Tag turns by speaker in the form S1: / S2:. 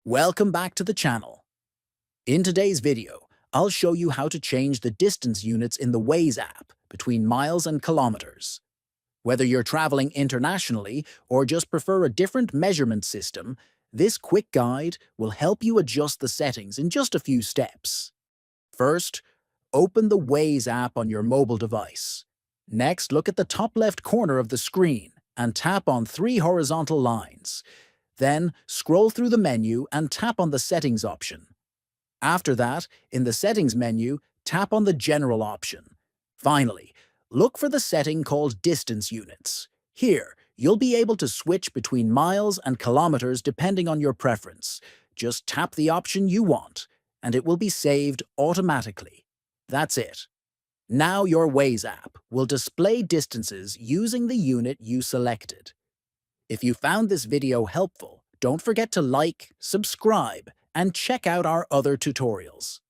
S1: Welcome back to the channel. In today's video, I'll show you how to change the distance units in the Waze app between miles and kilometers. Whether you're traveling internationally or just prefer a different measurement system, this quick guide will help you adjust the settings in just a few steps. First, open the Waze app on your mobile device. Next, look at the top left corner of the screen and tap on three horizontal lines. Then, scroll through the menu and tap on the Settings option. After that, in the Settings menu, tap on the General option. Finally, look for the setting called Distance Units. Here, you'll be able to switch between miles and kilometers depending on your preference. Just tap the option you want, and it will be saved automatically. That's it. Now your Waze app will display distances using the unit you selected. If you found this video helpful, don't forget to like, subscribe, and check out our other tutorials.